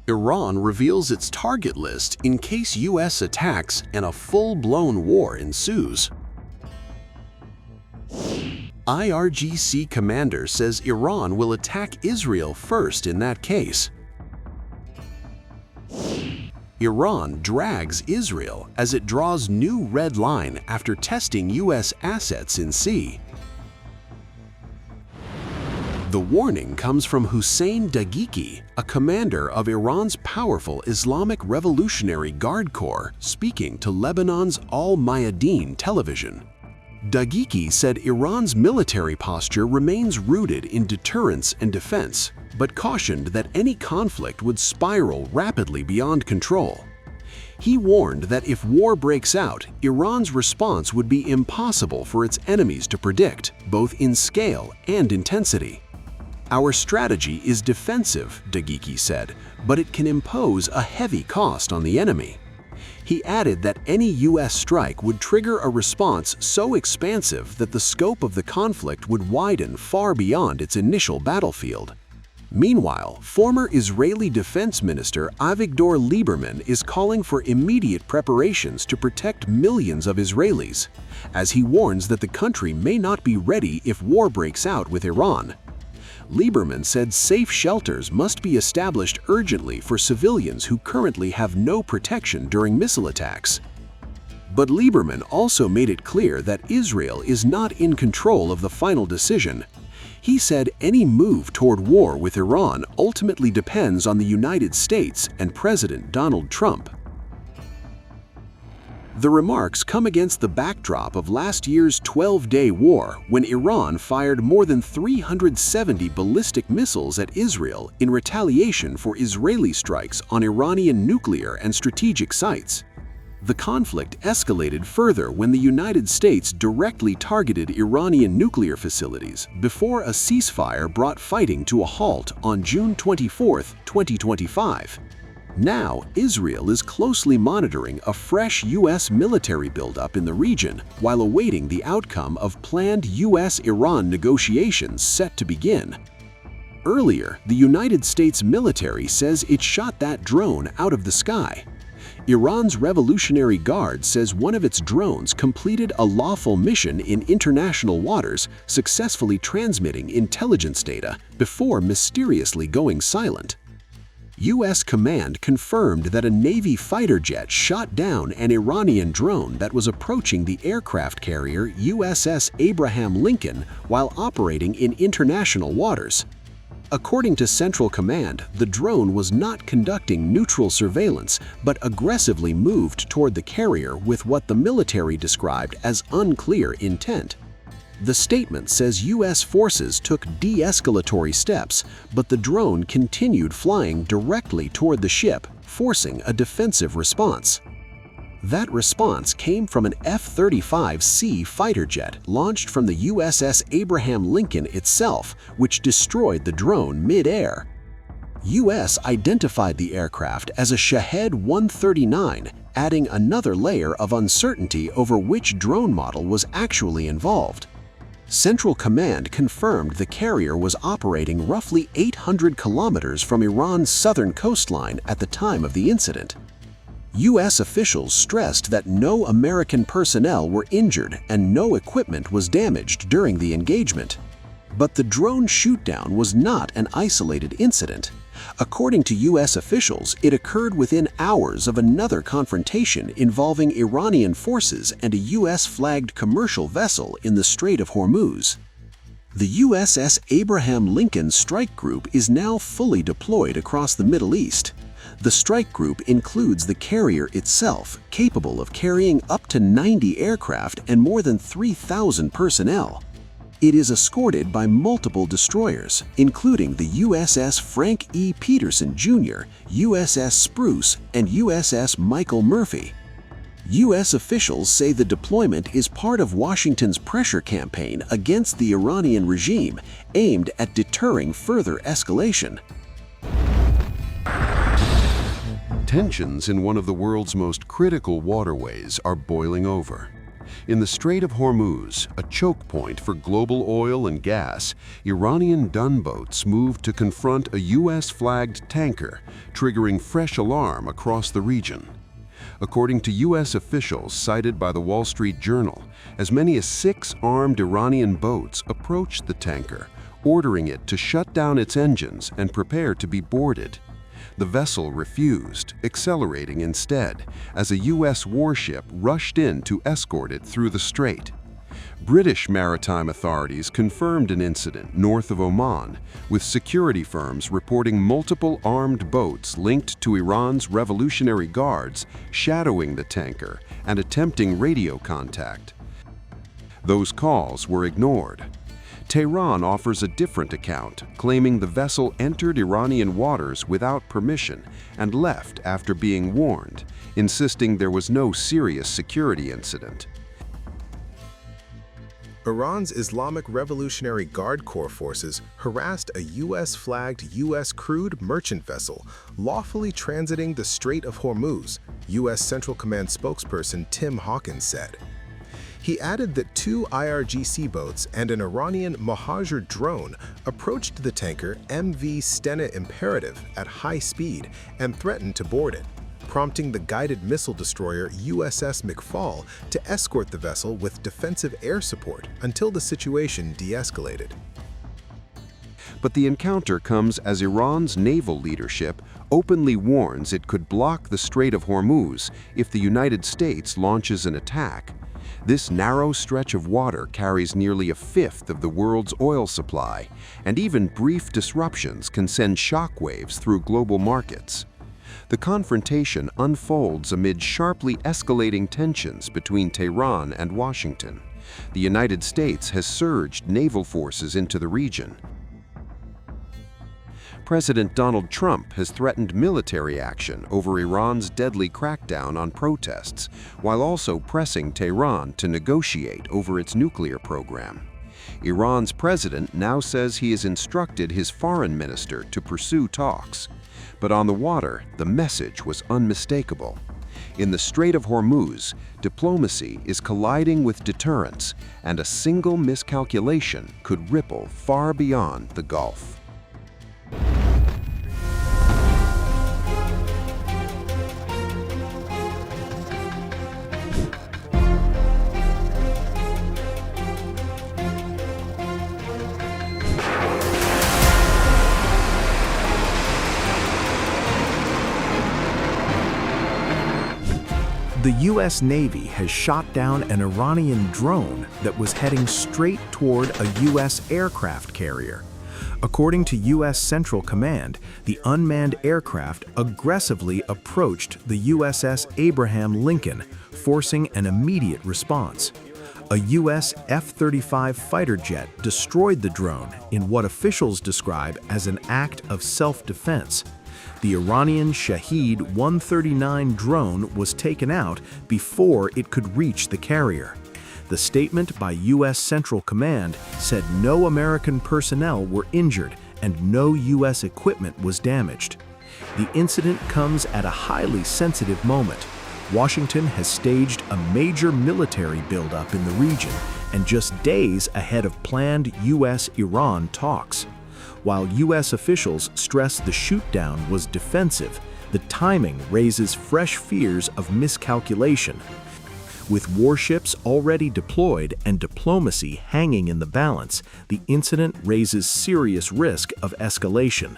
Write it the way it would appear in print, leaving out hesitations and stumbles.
Iran reveals its target list in case US attacks and a full-blown war ensues. IRGC commander says Iran will attack Israel first in that case. Iran drags Israel as it draws new red line after testing US assets in sea. The warning comes from Hossein Daghighi, a commander of Iran's powerful Islamic Revolutionary Guard Corps, speaking to Lebanon's Al Mayadeen television. Daghighi said Iran's military posture remains rooted in deterrence and defense, but cautioned that any conflict would spiral rapidly beyond control. He warned that if war breaks out, Iran's response would be impossible for its enemies to predict, both in scale and intensity. "Our strategy is defensive," Daghighi said, "but it can impose a heavy cost on the enemy." He added that any US strike would trigger a response so expansive that the scope of the conflict would widen far beyond its initial battlefield. Meanwhile, former Israeli Defense Minister Avigdor Lieberman is calling for immediate preparations to protect millions of Israelis, as he warns that the country may not be ready if war breaks out with Iran. Lieberman said safe shelters must be established urgently for civilians who currently have no protection during missile attacks. But Lieberman also made it clear that Israel is not in control of the final decision. He said any move toward war with Iran ultimately depends on the United States and President Donald Trump. The remarks come against the backdrop of last year's 12-day war, when Iran fired more than 370 ballistic missiles at Israel in retaliation for Israeli strikes on Iranian nuclear and strategic sites. The conflict escalated further when the United States directly targeted Iranian nuclear facilities before a ceasefire brought fighting to a halt on June 24, 2025. Now, Israel is closely monitoring a fresh US military buildup in the region while awaiting the outcome of planned US-Iran negotiations set to begin. Earlier, the United States military says it shot that drone out of the sky. Iran's Revolutionary Guard says one of its drones completed a lawful mission in international waters, successfully transmitting intelligence data before mysteriously going silent. U.S. command confirmed that a Navy fighter jet shot down an Iranian drone that was approaching the aircraft carrier USS Abraham Lincoln while operating in international waters. According to Central Command, the drone was not conducting neutral surveillance but aggressively moved toward the carrier with what the military described as unclear intent. The statement says U.S. forces took de-escalatory steps, but the drone continued flying directly toward the ship, forcing a defensive response. That response came from an F-35C fighter jet launched from the USS Abraham Lincoln itself, which destroyed the drone mid-air. U.S. identified the aircraft as a Shahed 139, adding another layer of uncertainty over which drone model was actually involved. Central Command confirmed the carrier was operating roughly 800 kilometers from Iran's southern coastline at the time of the incident. U.S. officials stressed that no American personnel were injured and no equipment was damaged during the engagement. But the drone shootdown was not an isolated incident. According to U.S. officials, it occurred within hours of another confrontation involving Iranian forces and a U.S.-flagged commercial vessel in the Strait of Hormuz. The USS Abraham Lincoln strike group is now fully deployed across the Middle East. The strike group includes the carrier itself, capable of carrying up to 90 aircraft and more than 3,000 personnel. It is escorted by multiple destroyers, including the USS Frank E. Peterson Jr., USS Spruce, and USS Michael Murphy. U.S. officials say the deployment is part of Washington's pressure campaign against the Iranian regime, aimed at deterring further escalation. Tensions in one of the world's most critical waterways are boiling over. In the Strait of Hormuz, a choke point for global oil and gas, Iranian gunboats moved to confront a U.S.-flagged tanker, triggering fresh alarm across the region. According to U.S. officials cited by the Wall Street Journal, as many as 6 armed Iranian boats approached the tanker, ordering it to shut down its engines and prepare to be boarded. The vessel refused, accelerating instead, as a U.S. warship rushed in to escort it through the strait. British maritime authorities confirmed an incident north of Oman, with security firms reporting multiple armed boats linked to Iran's Revolutionary Guards shadowing the tanker and attempting radio contact. Those calls were ignored. Tehran offers a different account, claiming the vessel entered Iranian waters without permission and left after being warned, insisting there was no serious security incident. Iran's Islamic Revolutionary Guard Corps forces harassed a U.S.-flagged U.S. crewed merchant vessel lawfully transiting the Strait of Hormuz, U.S. Central Command spokesperson Tim Hawkins said. He added that 2 IRGC boats and an Iranian Mohajer drone approached the tanker MV Stena Imperative at high speed and threatened to board it, prompting the guided missile destroyer USS McFall to escort the vessel with defensive air support until the situation de-escalated. But the encounter comes as Iran's naval leadership openly warns it could block the Strait of Hormuz if the United States launches an attack. This narrow stretch of water carries nearly a fifth of the world's oil supply, and even brief disruptions can send shockwaves through global markets. The confrontation unfolds amid sharply escalating tensions between Tehran and Washington. The United States has surged naval forces into the region. President Donald Trump has threatened military action over Iran's deadly crackdown on protests, while also pressing Tehran to negotiate over its nuclear program. Iran's president now says he has instructed his foreign minister to pursue talks. But on the water, the message was unmistakable. In the Strait of Hormuz, diplomacy is colliding with deterrence, and a single miscalculation could ripple far beyond the Gulf. The U.S. Navy has shot down an Iranian drone that was heading straight toward a U.S. aircraft carrier. According to U.S. Central Command, the unmanned aircraft aggressively approached the USS Abraham Lincoln, forcing an immediate response. A U.S. F-35 fighter jet destroyed the drone in what officials describe as an act of self-defense. The Iranian Shahed 139 drone was taken out before it could reach the carrier. The statement by U.S. Central Command said no American personnel were injured and no U.S. equipment was damaged. The incident comes at a highly sensitive moment. Washington has staged a major military buildup in the region and just days ahead of planned U.S.-Iran talks. While U.S. officials stress the shootdown was defensive, the timing raises fresh fears of miscalculation. With warships already deployed and diplomacy hanging in the balance, the incident raises serious risk of escalation.